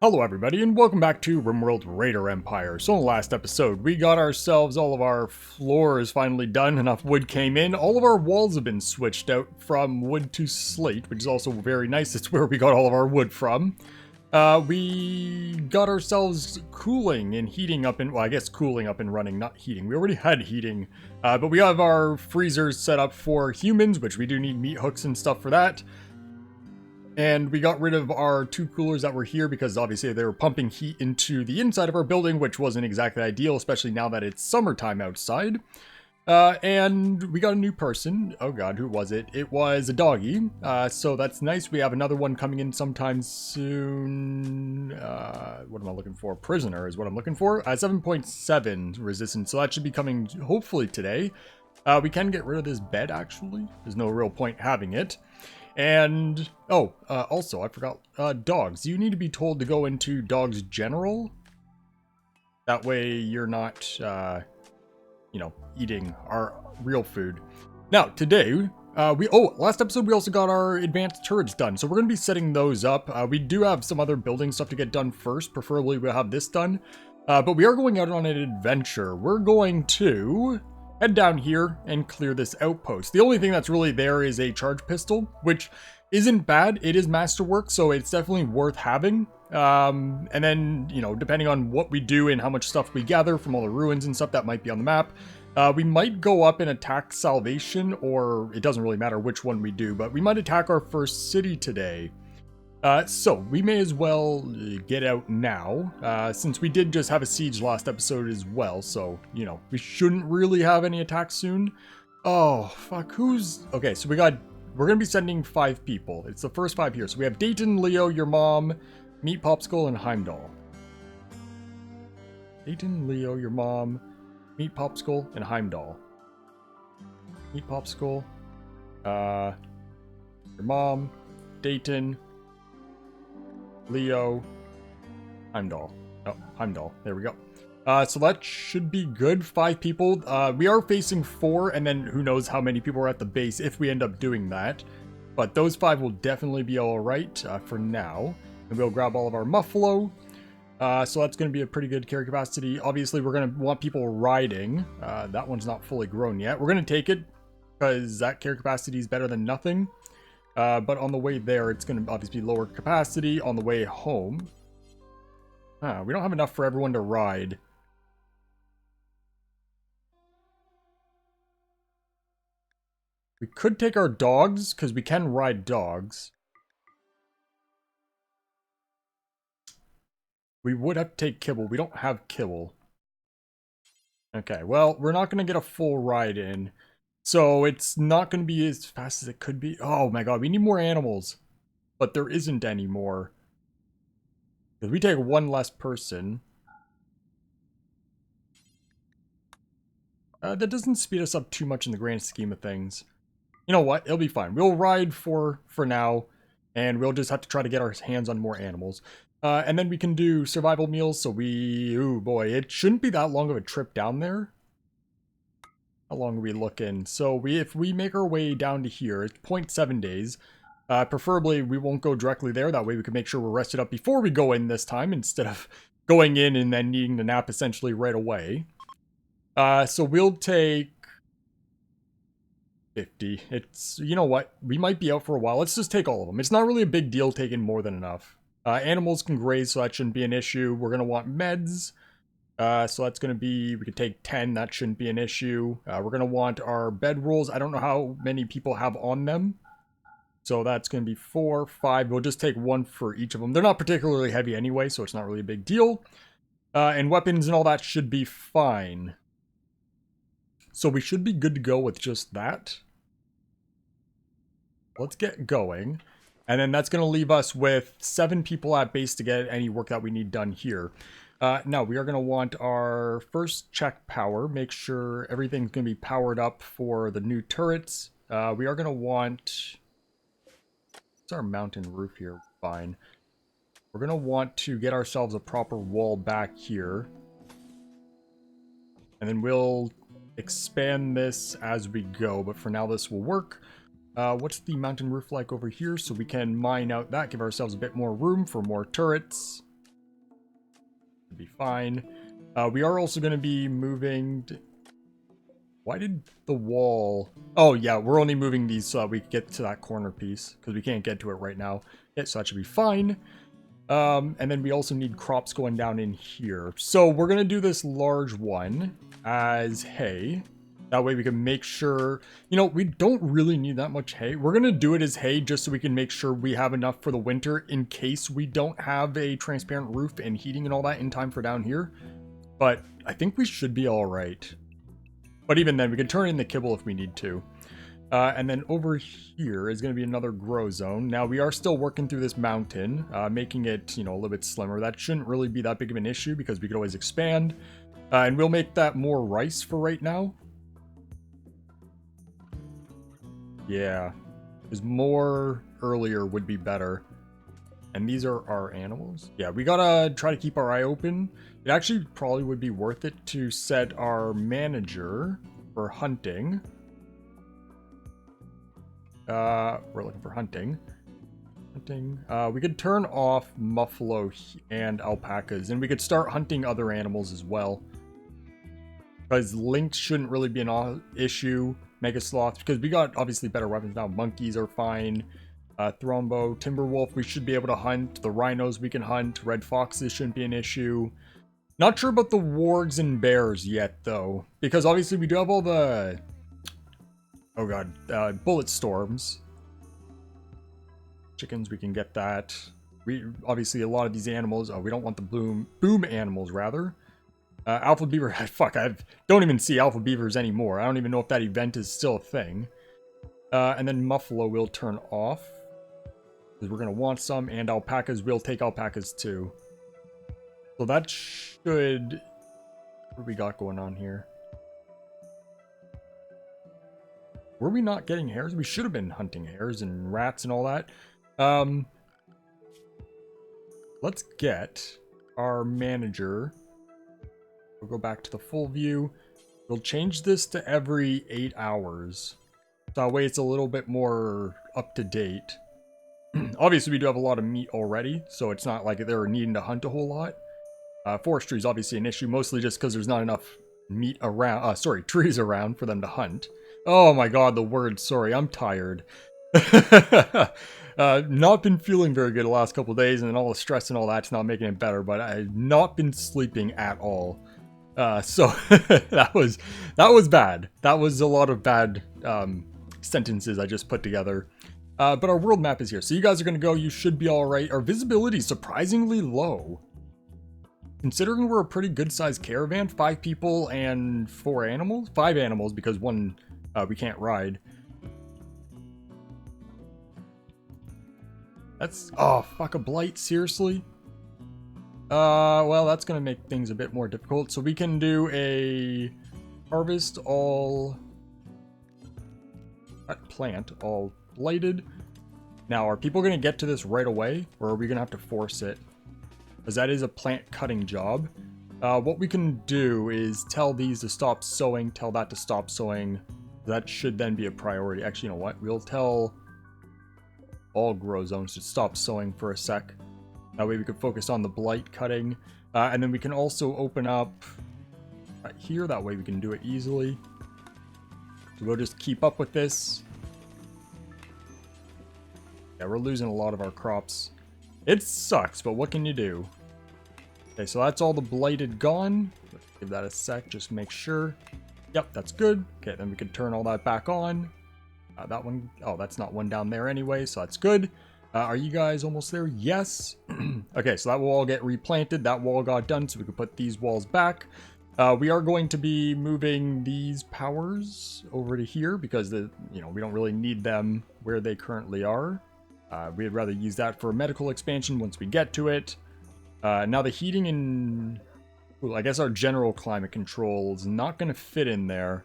Hello everybody, and welcome back to RimWorld Raider Empire. So in the last episode, we got ourselves all of our floors finally done, enough wood came in, all of our walls have been switched out from wood to slate, which is also very nice. It's where we got all of our wood from. We got ourselves cooling and heating up and, well, I guess cooling up and running, not heating. We already had heating, but we have our freezers set up for humans, which we do need meat hooks and stuff for that. And we got rid of our two coolers that were here because obviously they were pumping heat into the inside of our building, which wasn't exactly ideal, especially now that it's summertime outside. And we got a new person. Oh god, who was it? It was a doggy. So that's nice. We have another one coming in sometime soon. What am I looking for? Prisoner is what I'm looking for. 7.7 resistance. So that should be coming hopefully today. We can get rid of this bed actually. There's no real point having it. And, also, I forgot, dogs. You need to be told to go into dogs general. That way you're not, eating our real food. Now, today, last episode we also got our advanced turrets done. So we're going to be setting those up. We do have some other building stuff to get done first. Preferably we'll have this done. But we are going out on an adventure. We're going to head down here and clear this outpost. The only thing that's really there is a charge pistol, which isn't bad. It is masterwork, so it's definitely worth having. And then, depending on what we do and how much stuff we gather from all the ruins and stuff that might be on the map, we might go up and attack Salvation, or it doesn't really matter which one we do, but we might attack our first city today. So we may as well get out now, since we did just have a siege last episode as well, so, we shouldn't really have any attacks soon. Oh, fuck, okay, so we're gonna be sending 5 people. It's the first 5 here. So we have Dayton, Leo, your mom, Meat Popsicle, and Heimdall. Dayton, Leo, your mom, Meat Popsicle, and Heimdall. Meat Popsicle, your mom, Dayton, Leo, Heimdall. Oh, Heimdall. There we go. So that should be good. 5 people. We are facing 4, and then who knows how many people are at the base if we end up doing that. But those 5 will definitely be alright for now. And we'll grab all of our Muffalo. So that's going to be a pretty good carry capacity. Obviously, we're going to want people riding. That one's not fully grown yet. We're going to take it because that carry capacity is better than nothing. But on the way there, it's going to obviously be lower capacity. On the way home, we don't have enough for everyone to ride. We could take our dogs, because we can ride dogs. We would have to take kibble. We don't have kibble. Okay, well, we're not going to get a full ride in. So it's not going to be as fast as it could be. Oh my god, we need more animals. But there isn't any more. Because we take one less person. That doesn't speed us up too much in the grand scheme of things. You know what? It'll be fine. We'll ride for now. And we'll just have to try to get our hands on more animals. And then we can do survival meals. So oh boy, it shouldn't be that long of a trip down there. How long are we looking? So if we make our way down to here, it's 0.7 days. Preferably, we won't go directly there. That way we can make sure we're rested up before we go in this time, instead of going in and then needing to nap essentially right away. So we'll take 50. You know what? We might be out for a while. Let's just take all of them. It's not really a big deal taking more than enough. Animals can graze, so that shouldn't be an issue. We're going to want meds. So that's going to be, we could take 10, that shouldn't be an issue. We're going to want our bed rolls. I don't know how many people have on them. So that's going to be 4, 5. We'll just take 1 for each of them. They're not particularly heavy anyway, so it's not really a big deal. And weapons and all that should be fine. So we should be good to go with just that. Let's get going. And then that's going to leave us with 7 people at base to get any work that we need done here. Now, we are going to want our first check power. Make sure everything's going to be powered up for the new turrets. We are going to want... What's our mountain roof here? Fine. We're going to want to get ourselves a proper wall back here. And then we'll expand this as we go. But for now, this will work. What's the mountain roof like over here? So we can mine out that, give ourselves a bit more room for more turrets. Should be fine. We are also going to be moving... Why did the wall... Oh, yeah, we're only moving these so that we can get to that corner piece, because we can't get to it right now. Yeah, so that should be fine. And then we also need crops going down in here. So we're going to do this large one as hay. That way we can make sure... You know, we don't really need that much hay. We're going to do it as hay just so we can make sure we have enough for the winter in case we don't have a transparent roof and heating and all that in time for down here. But I think we should be all right. But even then, we can turn in the kibble if we need to. And then over here is going to be another grow zone. Now, we are still working through this mountain, making it, you know, a little bit slimmer. That shouldn't really be that big of an issue because we could always expand. And we'll make that more rice for right now. Yeah, because more earlier would be better. And these are our animals. Yeah, we gotta try to keep our eye open. It actually probably would be worth it to set our manager for hunting. We're looking for hunting. We could turn off muffalo and alpacas, and we could start hunting other animals as well. Because lynx shouldn't really be an issue. Mega sloths, because we got obviously better weapons now. Monkeys are fine. Thrombo, Timberwolf, we should be able to hunt. The rhinos we can hunt. Red foxes shouldn't be an issue. Not sure about the wargs and bears yet, though. Because obviously we do have all the... Oh god, bullet storms. Chickens, we can get that. We obviously a lot of these animals... Oh, we don't want the boom animals, rather. Alpha beaver... Fuck, I don't even see alpha beavers anymore. I don't even know if that event is still a thing. And then muffalo will turn off. Because we're going to want some, and alpacas, we'll take alpacas too. So that should... What do we got going on here? Were we not getting hares? We should have been hunting hares and rats and all that. Let's get our manager. We'll go back to the full view. We'll change this to every 8 hours. So that way it's a little bit more up to date. Obviously, we do have a lot of meat already, so it's not like they're needing to hunt a whole lot. Forestry is obviously an issue, mostly just because there's not enough meat around, trees around for them to hunt. Oh my god, the word, sorry, I'm tired. Not been feeling very good the last couple days, and then all the stress and all that's not making it better, but I've not been sleeping at all. So that was bad. That was a lot of bad sentences I just put together. But our world map is here. So you guys are going to go. You should be all right. Our visibility is surprisingly low. Considering we're a pretty good-sized caravan. 5 people and 4 animals. 5 animals because one we can't ride. That's... Oh, fuck, a blight. Seriously? Well, that's going to make things a bit more difficult. So we can do a harvest all... plant all... blighted. Now, are people going to get to this right away, or are we going to have to force it? Because that is a plant cutting job. What we can do is tell these to stop sowing, tell that to stop sowing. That should then be a priority. Actually, you know what? We'll tell all grow zones to stop sowing for a sec. That way we can focus on the blight cutting. And then we can also open up right here. That way we can do it easily. So we'll just keep up with this. Yeah, we're losing a lot of our crops. It sucks, but what can you do? Okay, so that's all the blighted gone. Let's give that a sec, just make sure. Yep, that's good. Okay, then we can turn all that back on. That one, oh, that's not one down there anyway, so that's good. Are you guys almost there? Yes. Okay, so that will all get replanted. That wall got done, so we can put these walls back. We are going to be moving these powers over to here because we don't really need them where they currently are. We'd rather use that for a medical expansion once we get to it. Now the heating and... Well, I guess our general climate control is not going to fit in there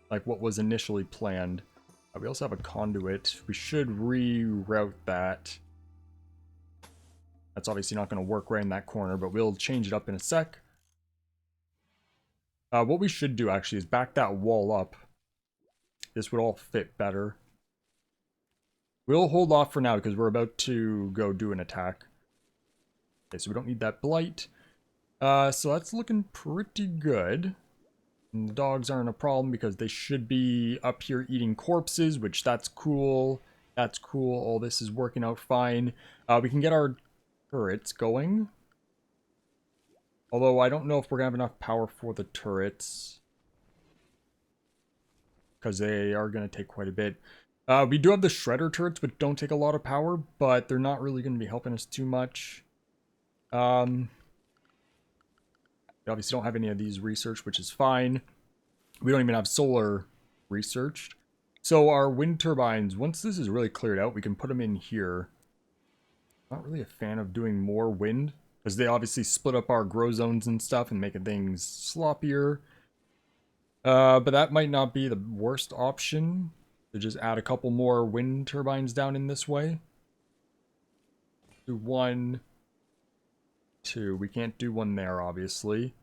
like what was initially planned. We also have a conduit. We should reroute that. That's obviously not going to work right in that corner, but we'll change it up in a sec. What we should do actually is back that wall up. This would all fit better. We'll hold off for now because we're about to go do an attack. Okay, so we don't need that blight. So that's looking pretty good. And the dogs aren't a problem because they should be up here eating corpses, which that's cool. That's cool. All this is working out fine. We can get our turrets going. Although I don't know if we're going to have enough power for the turrets, because they are going to take quite a bit. We do have the shredder turrets, which don't take a lot of power, but they're not really going to be helping us too much. We obviously don't have any of these researched, which is fine. We don't even have solar researched. So our wind turbines, once this is really cleared out, we can put them in here. Not really a fan of doing more wind, because they obviously split up our grow zones and stuff and making things sloppier. But that might not be the worst option, to just add a couple more wind turbines down in this way. Do 1, 2. We can't do one there, obviously.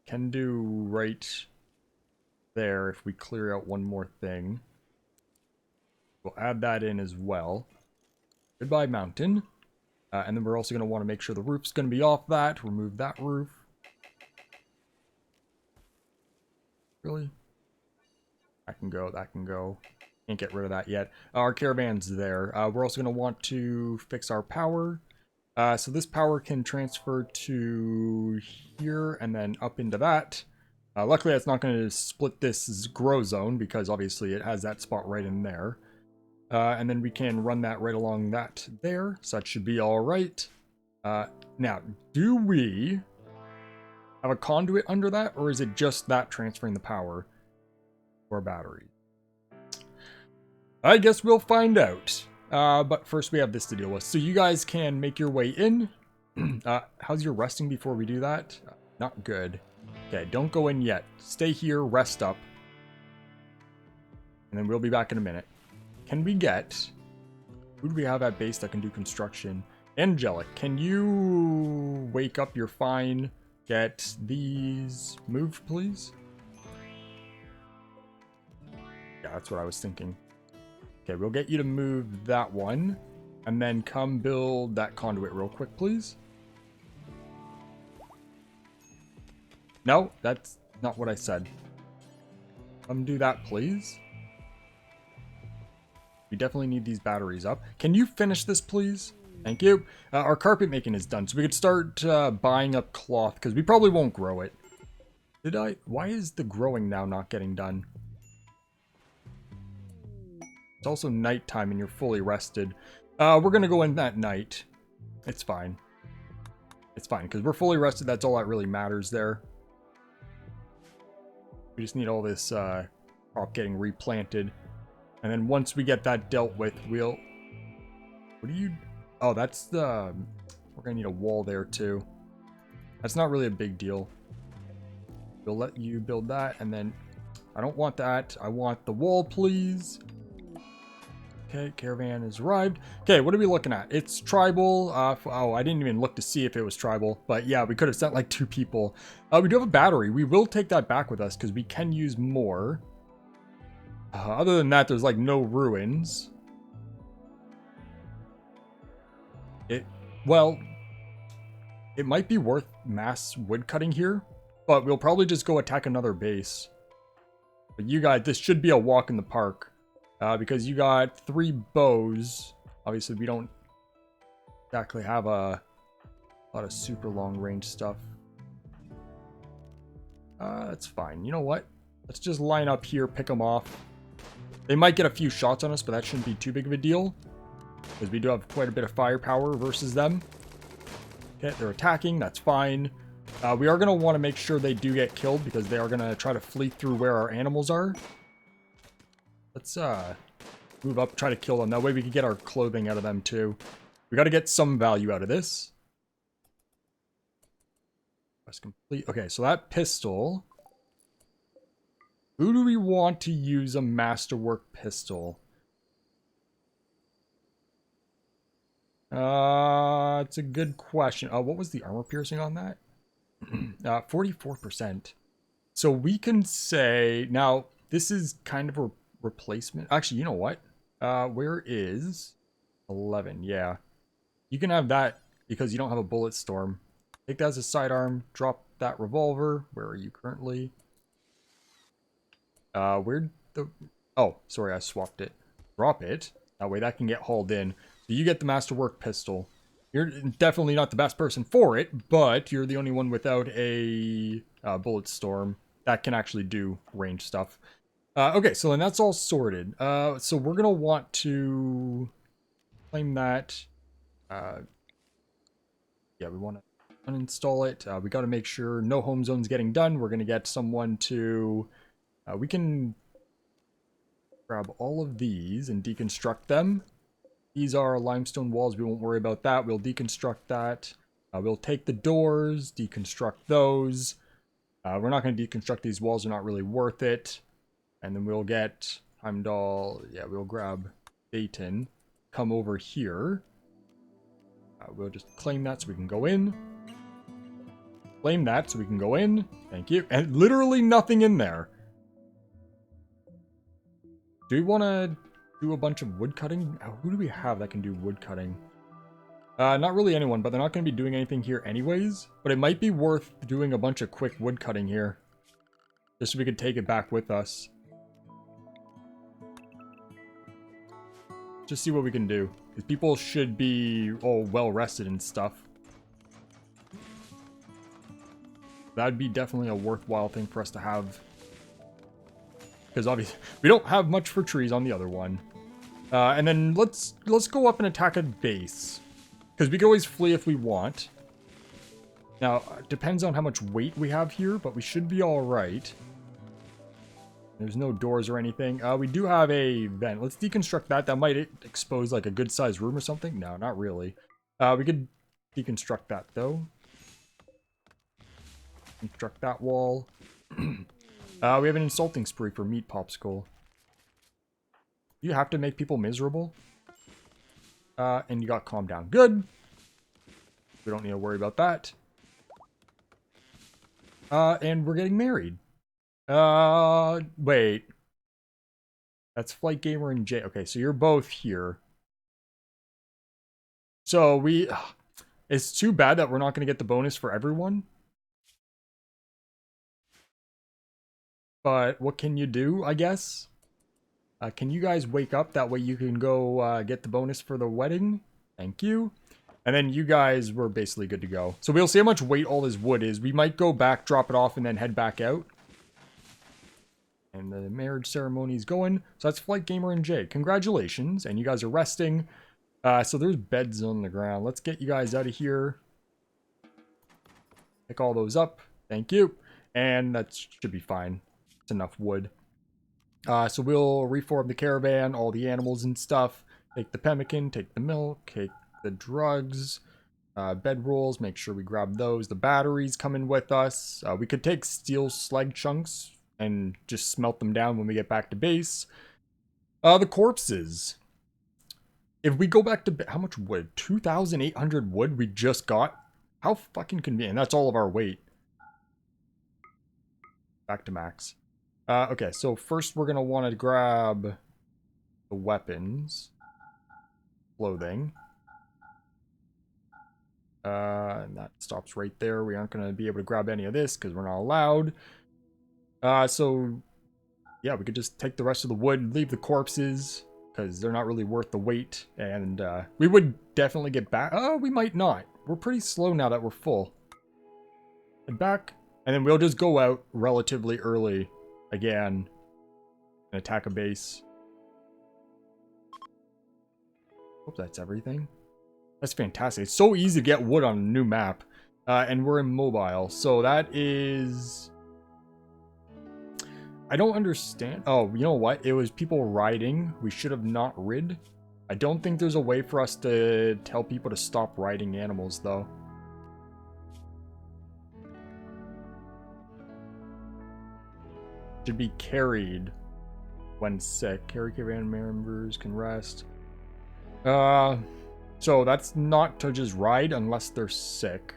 Can do right there if we clear out one more thing. We'll add that in as well. Goodbye, mountain. And then we're also going to want to make sure the roof's going to be off that. Remove that roof. Really? That can go, that can go. Can't get rid of that yet. Our caravan's there. We're also going to want to fix our power. So this power can transfer to here and then up into that. Luckily, that's not going to split this grow zone because obviously it has that spot right in there. And then we can run that right along that there. So that should be all right. Now, do we have a conduit under that, or is it just that transferring the power to our battery? I guess we'll find out. But first we have this to deal with. So you guys can make your way in. How's your resting before we do that? Not good. Okay, don't go in yet. Stay here, rest up. And then we'll be back in a minute. Can we get... Who do we have at base that can do construction? Angelic, can you wake up? You're fine. Get these moved, please. Yeah, that's what I was thinking. Okay, we'll get you to move that one. And then come build that conduit real quick, please. No, that's not what I said. Come do that, please. We definitely need these batteries up. Can you finish this, please? Thank you. Our carpet making is done, so we could start buying up cloth, because we probably won't grow it. Did I? Why is the growing now not getting done? It's also nighttime and you're fully rested. We're going to go in that night. It's fine. It's fine, because we're fully rested. That's all that really matters there. We just need all this crop getting replanted. And then once we get that dealt with, we'll... What do you... Oh, that's the... We're going to need a wall there, too. That's not really a big deal. We'll let you build that, and then... I don't want that. I want the wall, please. Okay, caravan has arrived. Okay, what are we looking at? It's tribal. Oh, I didn't even look to see if it was tribal. But yeah, we could have sent like 2 people. We do have a battery. We will take that back with us because we can use more. Other than that, there's like no ruins. Well, it might be worth mass wood cutting here. But we'll probably just go attack another base. But you guys, this should be a walk in the park. Because you got 3 bows. Obviously, we don't exactly have a lot of super long range stuff. That's fine. You know what? Let's just line up here, pick them off. They might get a few shots on us, but that shouldn't be too big of a deal. Because we do have quite a bit of firepower versus them. Okay, they're attacking. That's fine. We are going to want to make sure they do get killed because they are going to try to flee through where our animals are. Let's move up, try to kill them. That way we can get our clothing out of them too. We got to get some value out of this. That's complete. Okay, so that pistol. Who do we want to use a masterwork pistol? It's a good question. What was the armor piercing on that? 44%. So we can say now this is kind of a replacement. Actually, you know what? Where is 11? Yeah, you can have that because you don't have a bullet storm. Take that as a sidearm. Drop that revolver. Where are you currently? Where'd the... Oh, sorry, I swapped it. Drop it. That way that can get hauled in. So you get the Masterwork pistol. You're definitely not the best person for it, but you're the only one without a bullet storm that can actually do range stuff. Okay, so then that's all sorted. So we're gonna want to claim that. Yeah, we want to uninstall it. We got to make sure no home zone's getting done. We're gonna get someone to. We can grab all of these and deconstruct them. These are limestone walls. We won't worry about that. We'll deconstruct that. We'll take the doors, deconstruct those. We're not going to deconstruct these walls. They're not really worth it. And then we'll get Heimdall. Yeah, we'll grab Dayton. Come over here. We'll just claim that so we can go in. Claim that so we can go in. Thank you. And literally nothing in there. Do we want to do a bunch of wood cutting? Who do we have that can do wood cutting? Not really anyone, but they're not going to be doing anything here anyways. But it might be worth doing a bunch of quick wood cutting here. Just so we could take it back with us. Just see what we can do. Because people should be all well rested and stuff. That'd be definitely a worthwhile thing for us to have. Because obviously, we don't have much for trees on the other one. And then let's go up and attack a base. Because we can always flee if we want. Now, it depends on how much weight we have here, but we should be alright. There's no doors or anything. We do have a vent. Let's deconstruct that. That might expose like a good sized room or something. No, not really. We could deconstruct that though. Construct that wall. We have an insulting spree for Meat Popsicle. You have to make people miserable. And you got calm down. Good. We don't need to worry about that. And we're getting married. Wait. That's Flight Gamer and Jay. Okay, so you're both here. So it's too bad that we're not going to get the bonus for everyone. But what can you do, I guess? Can you guys wake up? That way you can go get the bonus for the wedding. Thank you. And then you guys were basically good to go. So we'll see how much weight all this wood is. We might go back, drop it off, and then head back out. And the marriage ceremony is going. So that's Flight Gamer and Jay. Congratulations. And you guys are resting. So there's beds on the ground. Let's get you guys out of here. Pick all those up. Thank you. And that should be fine. It's enough wood. So we'll reform the caravan, all the animals and stuff. Take the pemmican, take the milk, take the drugs, bed rolls, make sure we grab those. The batteries coming with us. We could take steel slag chunks and just smelt them down when we get back to base. The corpses. If we go back to... How much wood? 2,800 wood we just got? How fucking convenient. That's all of our weight. Back to max. Okay, so first we're going to want to grab the weapons. Clothing. And that stops right there. We aren't going to be able to grab any of this because we're not allowed. So, yeah, we could just take the rest of the wood, leave the corpses, because they're not really worth the weight. And we would definitely get back. Oh, we might not. We're pretty slow now that we're full. And back. And then we'll just go out relatively early again and attack a base. Hope that's everything. That's fantastic. It's so easy to get wood on a new map. And we're immobile. So that is... I don't understand. Oh, you know what? It was people riding. We should have not rid. I don't think there's a way for us to tell people to stop riding animals, though. Should be carried when sick. Carry caravan members can rest. So that's not to just ride unless they're sick.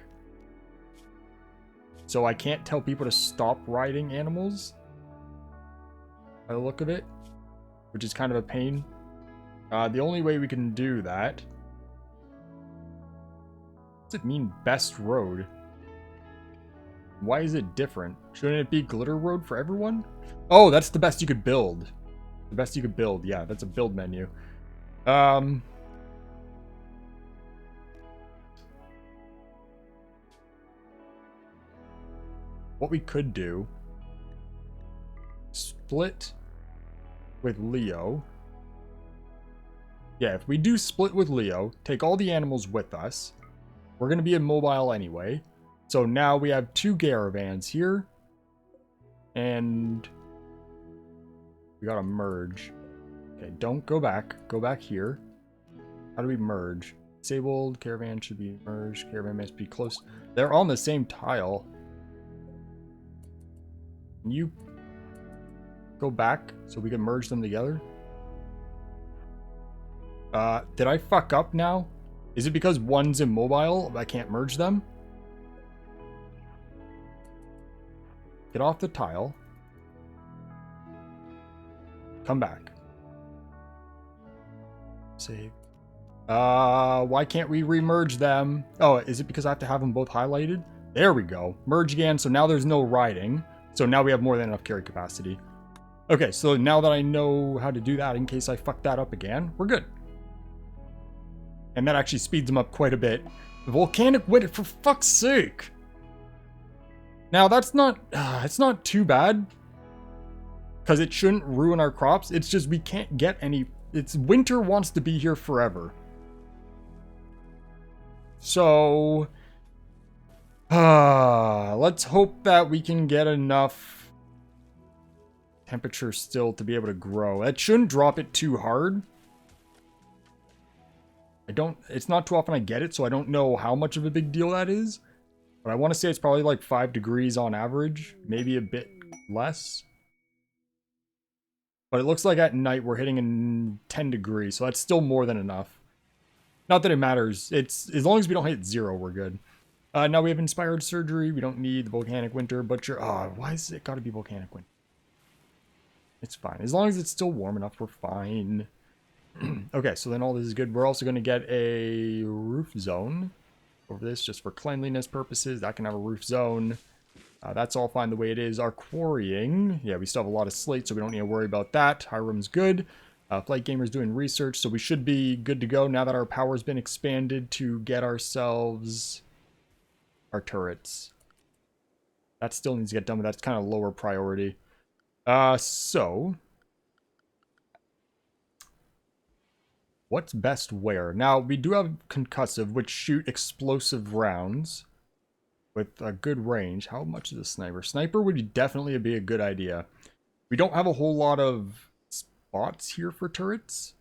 So I can't tell people to stop riding animals. By the look of it. Which is kind of a pain. The only way we can do that... What does it mean, best road? Why is it different? Shouldn't it be glitter road for everyone? Oh, that's the best you could build. The best you could build. Yeah, that's a build menu. What we could do, split with Leo. Yeah, if we do split with Leo, take all the animals with us. We're going to be immobile anyway. So now we have 2 caravans here. And we got to merge. Okay, don't go back. Go back here. How do we merge? Disabled, caravan should be merged. Caravan must be close. They're on the same tile. Can you go back so we can merge them together? Did I fuck up now? Is it because one's immobile, I can't merge them? Get off the tile. Come back. Save. Why can't we remerge them? Oh, is it because I have to have them both highlighted? There we go. Merge again, so now there's no riding. So now we have more than enough carry capacity. Okay, so now that I know how to do that in case I fuck that up again, we're good. And that actually speeds them up quite a bit. The volcanic winter, for fuck's sake! Now that's not, it's not too bad. Because it shouldn't ruin our crops. It's just we can't get any, it's winter wants to be here forever. So, let's hope that we can get enough temperature still to be able to grow. That shouldn't drop it too hard. It's not too often I get it, so I don't know how much of a big deal that is. But I want to say it's probably like 5 degrees on average, maybe a bit less. But it looks like at night we're hitting in 10 degrees, so that's still more than enough. Not that it matters. It's as long as we don't hit 0, we're good. Now we have inspired surgery. We don't need the volcanic winter butcher. Why has it got to be volcanic winter? It's fine. As long as it's still warm enough, we're fine. Okay, so then all this is good. We're also going to get a roof zone over this just for cleanliness purposes. That can have a roof zone. That's all fine the way it is. Our quarrying, yeah, we still have a lot of slate, so we don't need to worry about that. Hiram's good. Flight Gamer's doing research, so we should be good to go now that our power's been expanded to get ourselves our turrets. That still needs to get done, but that's kind of lower priority. So what's best where? Now, we do have concussive, which shoot explosive rounds with a good range. How much is a sniper? Sniper would definitely be a good idea. We don't have a whole lot of spots here for turrets.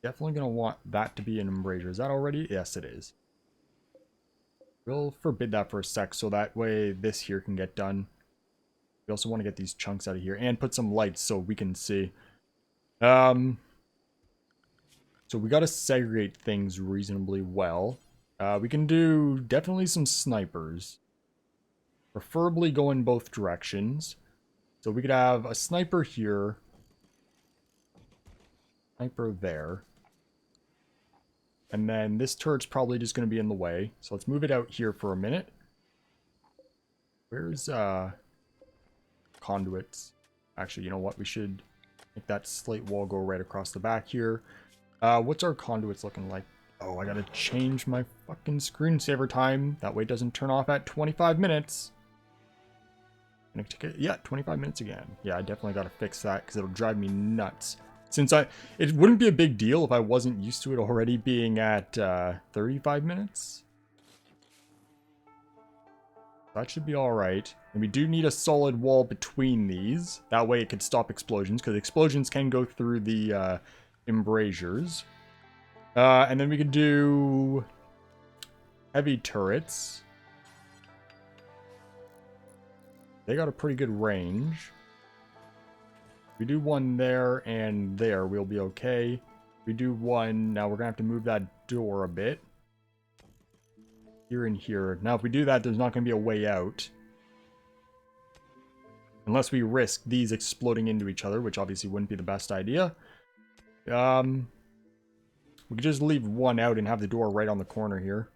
Definitely going to want that to be an embrasure. Is that already? Yes, it is. We'll forbid that for a sec, so that way this here can get done. We also want to get these chunks out of here and put some lights so we can see. So we got to segregate things reasonably well. We can do definitely some snipers. Preferably go in both directions. So we could have a sniper here. Sniper there. And then this turret's probably just going to be in the way. So let's move it out here for a minute. Where's conduits? Actually, you know what? We should make that slate wall go right across the back here. What's our conduits looking like? Oh, I gotta change my fucking screensaver time. That way it doesn't turn off at 25 minutes. Yeah, 25 minutes again. Yeah, I definitely gotta fix that because it'll drive me nuts. Since it wouldn't be a big deal if I wasn't used to it already being at 35 minutes. That should be alright. And we do need a solid wall between these. That way it could stop explosions, because explosions can go through the embrasures. And then we could do heavy turrets. They got a pretty good range. We do one there and there, we'll be okay. We do one, now we're gonna have to move that door a bit. Here and here. Now if we do that, there's not gonna be a way out. Unless we risk these exploding into each other, which obviously wouldn't be the best idea. We could just leave one out and have the door right on the corner here.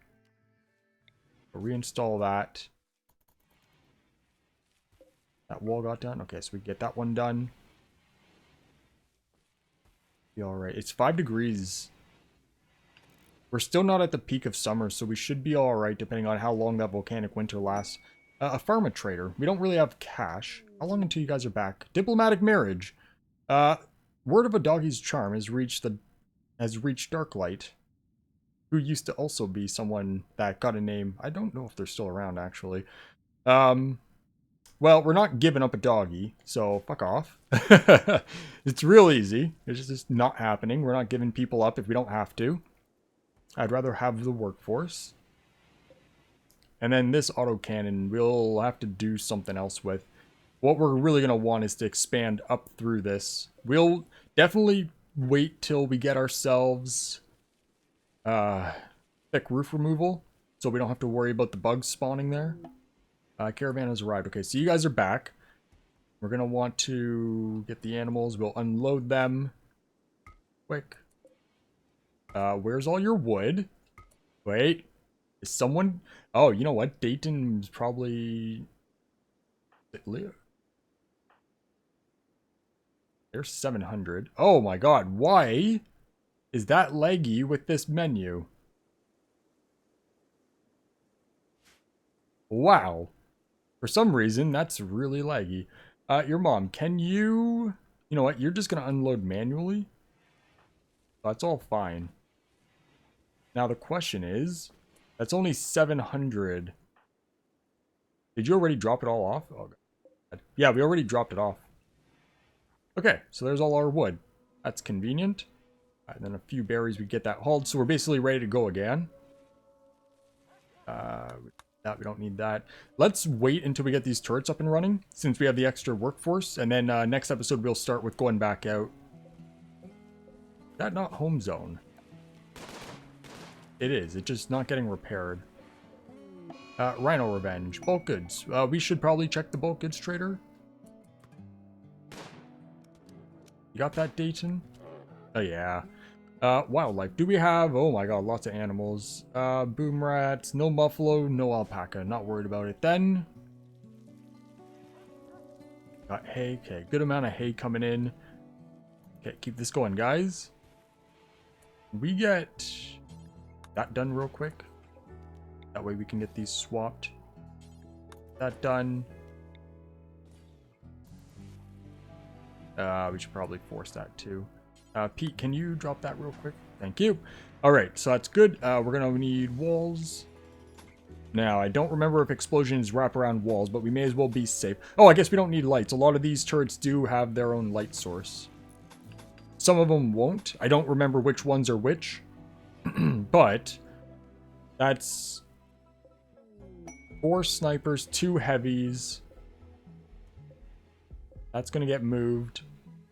Reinstall that. That wall got done. Okay, so we get that one done. Be all right. It's 5 degrees. We're still not at the peak of summer, so we should be all right depending on how long that volcanic winter lasts. A pharma trader. We don't really have cash. How long until you guys are back? Diplomatic marriage. Word of a doggy's charm has reached Darklight, who used to also be someone that got a name. I don't know if they're still around, actually. Well, we're not giving up a doggy, so fuck off. It's real easy. It's just not happening. We're not giving people up if we don't have to. I'd rather have the workforce. And then this autocannon we'll have to do something else with. What we're really going to want is to expand up through this. We'll definitely wait till we get ourselves thick roof removal, so we don't have to worry about the bugs spawning there. Caravan has arrived. Okay, so you guys are back. We're going to want to get the animals. We'll unload them. Quick. Where's all your wood? Wait. Is someone... Oh, you know what? Dayton's probably... There's 700. Oh my god, why is that laggy with this menu? Wow. For some reason, that's really laggy. Your mom, can you... You know what? You're just going to unload manually? That's all fine. Now the question is... That's only 700. Did you already drop it all off? Oh, God. Yeah, we already dropped it off. Okay, so there's all our wood. That's convenient. And then a few berries, we get that hauled. So we're basically ready to go again. We don't need that. Let's wait until we get these turrets up and running, since we have the extra workforce. And then next episode, we'll start with going back out. Is that not home zone? It is. It's just not getting repaired. Rhino Revenge. Bulk goods. We should probably check the bulk goods trader. You got that, Dayton? Oh, yeah. Wildlife. Do we have... Oh my god, lots of animals. Boom rats. No buffalo, no alpaca. Not worried about it then. Got hay. Okay, good amount of hay coming in. Okay, keep this going, guys. We get that done real quick. That way we can get these swapped. That done. We should probably force that too. Pete, can you drop that real quick? Thank you. All right, so that's good. We're going to need walls. Now, I don't remember if explosions wrap around walls, but we may as well be safe. Oh, I guess we don't need lights. A lot of these turrets do have their own light source. Some of them won't. I don't remember which ones are which. But that's 4 snipers, 2 heavies. That's going to get moved.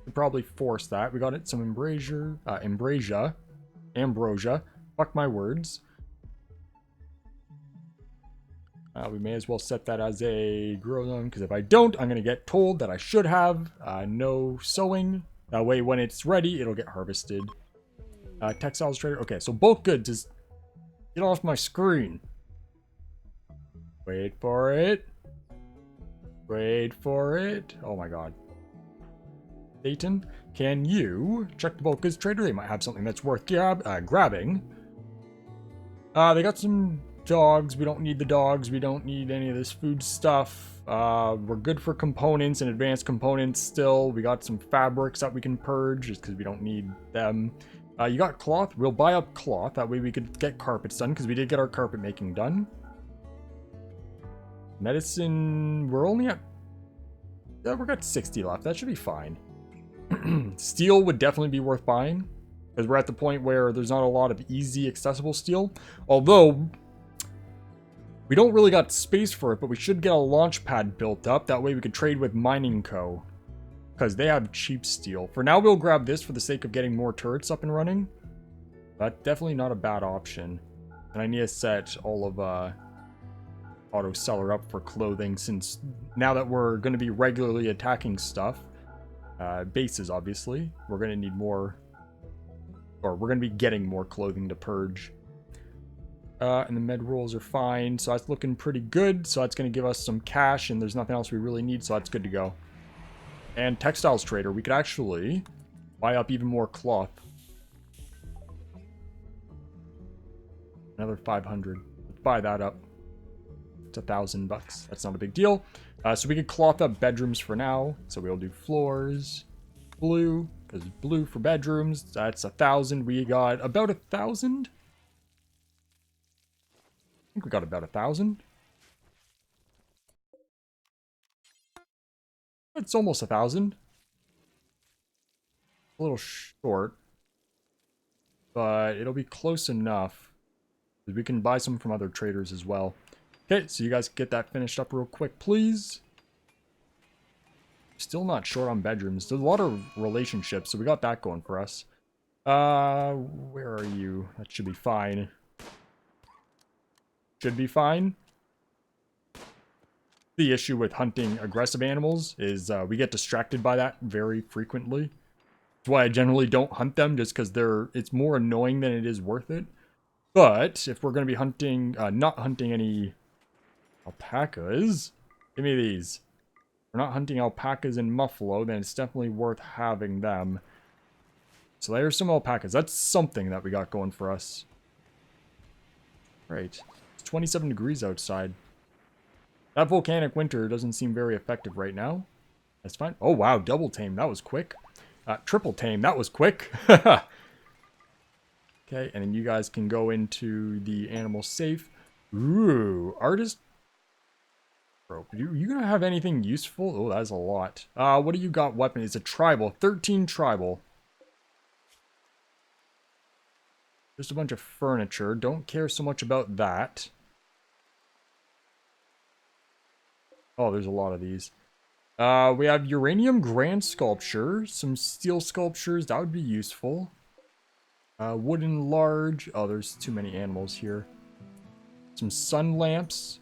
We'll probably force that. We got it. Some ambrosia. Fuck my words. We may as well set that as a grow zone, because if I don't, I'm going to get told that I should have no sowing. That way, when it's ready, it'll get harvested. Textiles trader. Okay, so bulk goods is... Get off my screen. Wait for it. Wait for it. Oh my god. Dayton, can you check the bulk goods trader? They might have something that's worth grabbing. They got some dogs. We don't need the dogs. We don't need any of this food stuff. We're good for components and advanced components still. We got some fabrics that we can purge just because we don't need them. You got cloth? We'll buy up cloth. That way we could get carpets done because we did get our carpet making done. Medicine, we're only at... Yeah, we've got 60 left. That should be fine. Steel would definitely be worth buying, because we're at the point where there's not a lot of easy, accessible steel. Although, we don't really got space for it, but we should get a launch pad built up. That way we could trade with Mining Co., because they have cheap steel. For now, we'll grab this for the sake of getting more turrets up and running. That's definitely not a bad option. And I need to set all of... auto seller up for clothing, since now that we're going to be regularly attacking stuff, bases obviously, we're going to need more, or we're going to be getting more clothing to purge. And the med rolls are fine, so that's looking pretty good. So that's going to give us some cash, and there's nothing else we really need, so that's good to go. And textiles trader, we could actually buy up even more cloth. Another 500. Let's buy that up. It's $1,000. That's not a big deal. So we could cloth up bedrooms for now. So we'll do floors, blue, because blue for bedrooms. That's 1,000. We got about 1,000. I think we got about 1,000. It's almost 1,000. A little short, but it'll be close enough. We can buy some from other traders as well. Okay, so you guys get that finished up real quick, please. Still not short on bedrooms. There's a lot of relationships, so we got that going for us. Where are you? That should be fine. Should be fine. The issue with hunting aggressive animals is we get distracted by that very frequently. That's why I generally don't hunt them, just because it's more annoying than it is worth it. But if we're going to be hunting, not hunting any alpacas, give me these. If we're not hunting alpacas in Muffalo, then it's definitely worth having them. So there's some alpacas. That's something that we got going for us. Right. It's 27 degrees outside. That volcanic winter doesn't seem very effective right now. That's fine. Oh, wow. Double tame. That was quick. Triple tame. That was quick. Okay. And then you guys can go into the animal safe. Ooh. Artist. Bro, you gonna have anything useful? Oh, that's a lot. What do you got? Weapon. It's a tribal. 13 tribal. Just a bunch of furniture. Don't care so much about that. Oh, there's a lot of these. We have uranium grand sculpture. Some steel sculptures. That would be useful. Wooden large. Oh, there's too many animals here. Some sun lamps.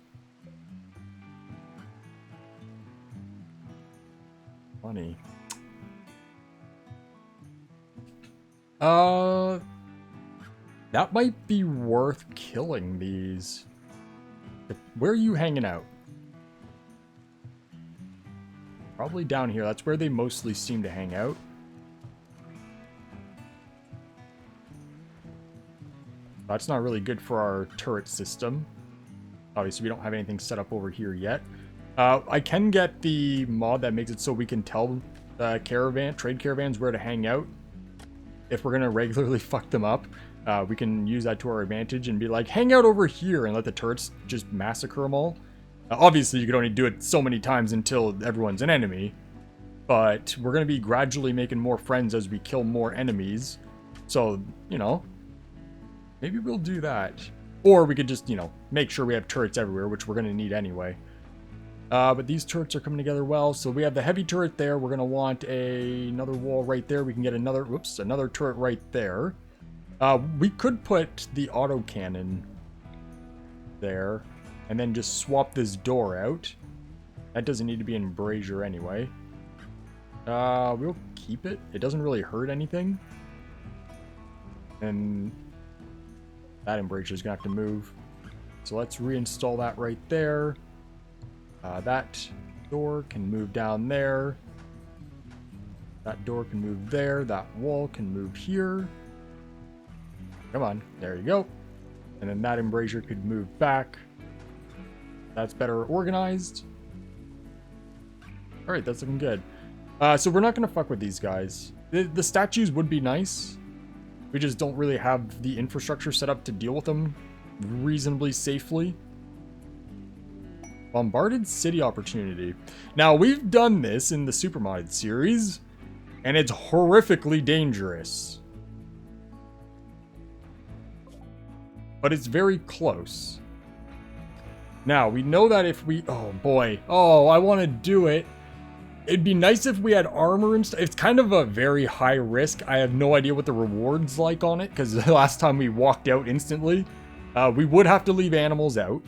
Funny. That might be worth killing these. Where are you hanging out? Probably down here. That's where they mostly seem to hang out. That's not really good for our turret system. Obviously, we don't have anything set up over here yet. I can get the mod that makes it so we can tell trade caravans where to hang out. If we're going to regularly fuck them up, we can use that to our advantage and be like, hang out over here, and let the turrets just massacre them all. Obviously, you could only do it so many times until everyone's an enemy. But we're going to be gradually making more friends as we kill more enemies. So, you know, maybe we'll do that. Or we could just, you know, make sure we have turrets everywhere, which we're going to need anyway. But these turrets are coming together well. So we have the heavy turret there. We're going to want another wall right there. We can get another turret right there. We could put the autocannon there. And then just swap this door out. That doesn't need to be in brazier anyway. We'll keep it. It doesn't really hurt anything. And that embrasure is going to have to move. So let's reinstall that right there. That door can move down there. That door can move there. That wall can move here. Come on. There you go. And then that embrasure could move back. That's better organized. Alright, that's looking good. So we're not going to fuck with these guys. The statues would be nice. We just don't really have the infrastructure set up to deal with them reasonably safely. Bombarded city opportunity. Now, we've done this in the Supermodded series, and it's horrifically dangerous. But it's very close. Now, we know that if we... Oh, boy. Oh, I want to do it. It'd be nice if we had armor and stuff. It's kind of a very high risk. I have no idea what the reward's like on it, because the last time we walked out instantly, we would have to leave animals out.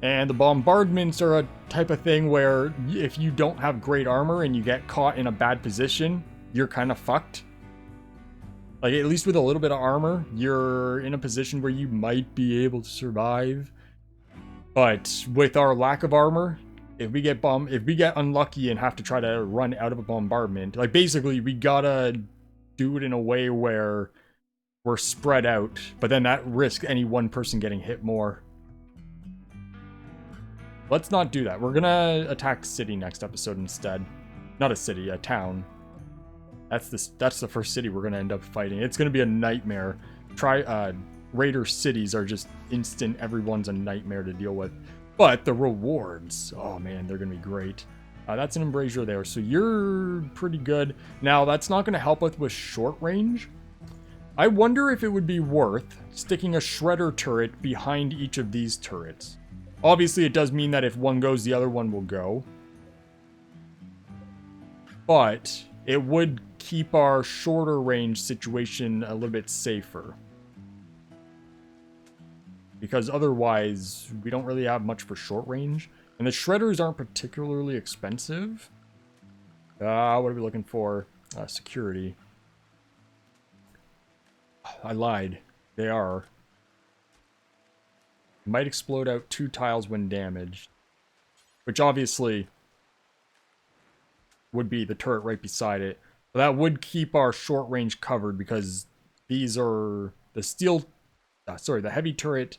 And the bombardments are a type of thing where if you don't have great armor and you get caught in a bad position, you're kind of fucked. Like, at least with a little bit of armor, you're in a position where you might be able to survive. But with our lack of armor, if we get unlucky and have to try to run out of a bombardment, like, basically, we gotta do it in a way where we're spread out, but then that risks any one person getting hit more. Let's not do that. We're gonna attack city next episode instead. Not a city, a town. That's the first city we're gonna end up fighting. It's gonna be a nightmare. Raider cities are just instant. Everyone's a nightmare to deal with. But the rewards, oh man, they're gonna be great. That's an embrasure there, so you're pretty good. Now, that's not gonna help us with short range. I wonder if it would be worth sticking a shredder turret behind each of these turrets. Obviously, it does mean that if one goes, the other one will go. But it would keep our shorter range situation a little bit safer. Because otherwise, we don't really have much for short range. And the shredders aren't particularly expensive. What are we looking for? Security. I lied. They are. Might explode out 2 tiles when damaged. Which obviously would be the turret right beside it. But that would keep our short range covered because these are the heavy turret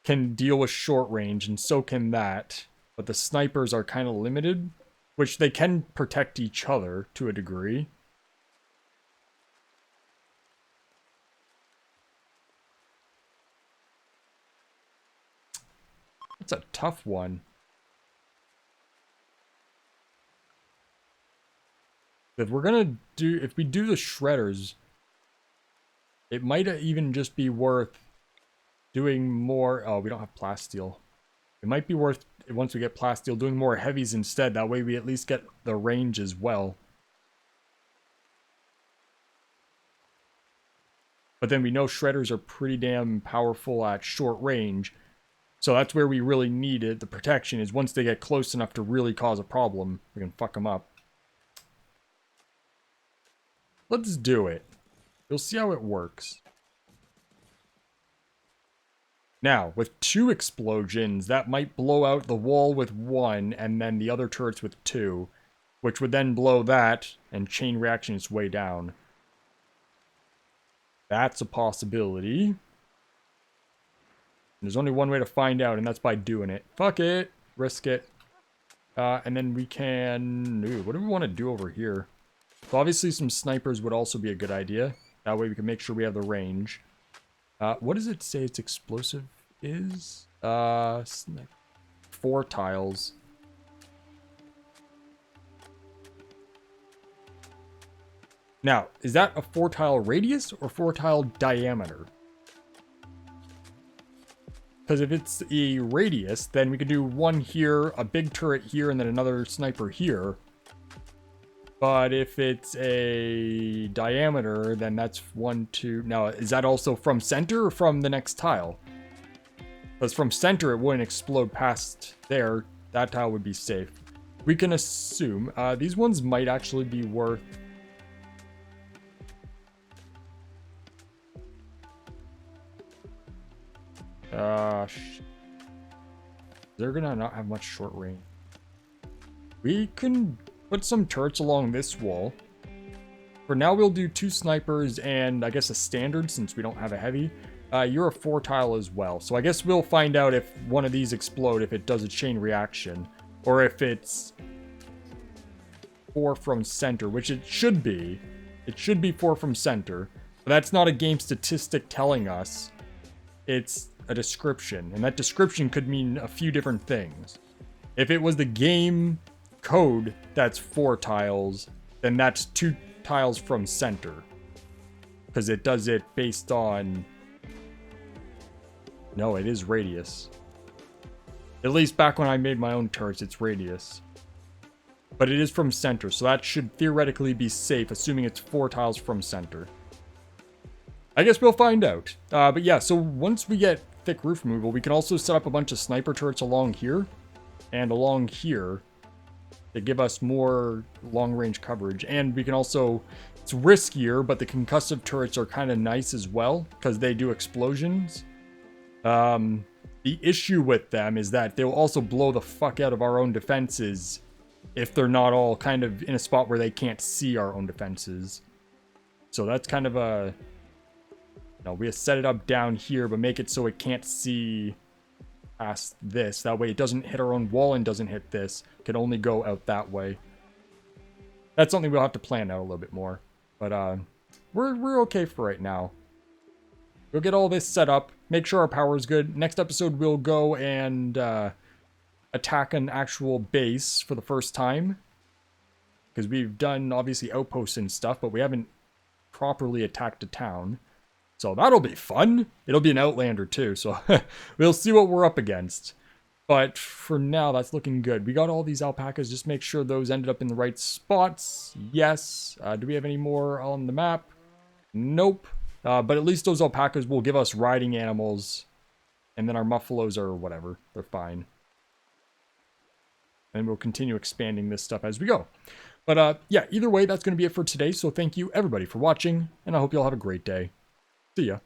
can deal with short range and so can that. But the snipers are kind of limited, which they can protect each other to a degree. It's a tough one. If we do the shredders, it might even just be worth doing more. Oh, we don't have plasteel. It might be worth, once we get plasteel, doing more heavies instead. That way we at least get the range as well. But then we know shredders are pretty damn powerful at short range. So that's where we really need it. The protection is once they get close enough to really cause a problem, we can fuck them up. Let's do it. You'll see how it works. Now, with 2 explosions, that might blow out the wall with 1, and then the other turrets with 2, which would then blow that, and chain reaction its way down. That's a possibility. There's only one way to find out, and that's by doing it. Fuck it. Risk it. And then we can... Ooh, what do we want to do over here? So obviously some snipers would also be a good idea. That way we can make sure we have the range. What does it say its explosive is? 4 tiles. Now, is that a 4-tile radius or 4-tile diameter? Because if it's a radius, then we could do 1 here, a big turret here, and then another sniper here. But if it's a diameter, then that's 1, 2... Now, is that also from center or from the next tile? Because from center, it wouldn't explode past there. That tile would be safe. We can assume. These ones might actually be worth... They're gonna not have much short range. We can put some turrets along this wall. For now, we'll do 2 snipers and I guess a standard since we don't have a heavy. You're a 4-tile as well. So I guess we'll find out if one of these explode, if it does a chain reaction. Or if it's 4 from center, which it should be. It should be 4 from center. But that's not a game statistic telling us. It's a description. And that description could mean a few different things. If it was the game code that's 4 tiles, then that's 2 tiles from center. Because it does it based on... No, it is radius. At least back when I made my own turrets, it's radius. But it is from center, so that should theoretically be safe, assuming it's 4 tiles from center. I guess we'll find out. But yeah, so once we get thick roof removal, we can also set up a bunch of sniper turrets along here and along here to give us more long-range coverage. And we can also It's riskier, but the concussive turrets are kind of nice as well because they do explosions. The issue with them is that they'll also blow the fuck out of our own defenses if they're not all kind of in a spot where they can't see our own defenses. So that's kind of a... we have to set it up down here, but make it so it can't see past this. That way it doesn't hit our own wall and doesn't hit this. It can only go out that way. That's something we'll have to plan out a little bit more. But we're okay for right now. We'll get all this set up, make sure our power is good. Next episode, we'll go and attack an actual base for the first time. Because we've done, obviously, outposts and stuff, but we haven't properly attacked a town. So that'll be fun. It'll be an Outlander, too, so we'll see what we're up against. But for now, that's looking good. We got all these alpacas. Just make sure those ended up in the right spots. Yes. Do we have any more on the map? Nope. But at least those alpacas will give us riding animals. And then our muffalos are whatever. They're fine. And we'll continue expanding this stuff as we go. But yeah, either way, that's going to be it for today. So thank you, everybody, for watching. And I hope you all have a great day. See ya.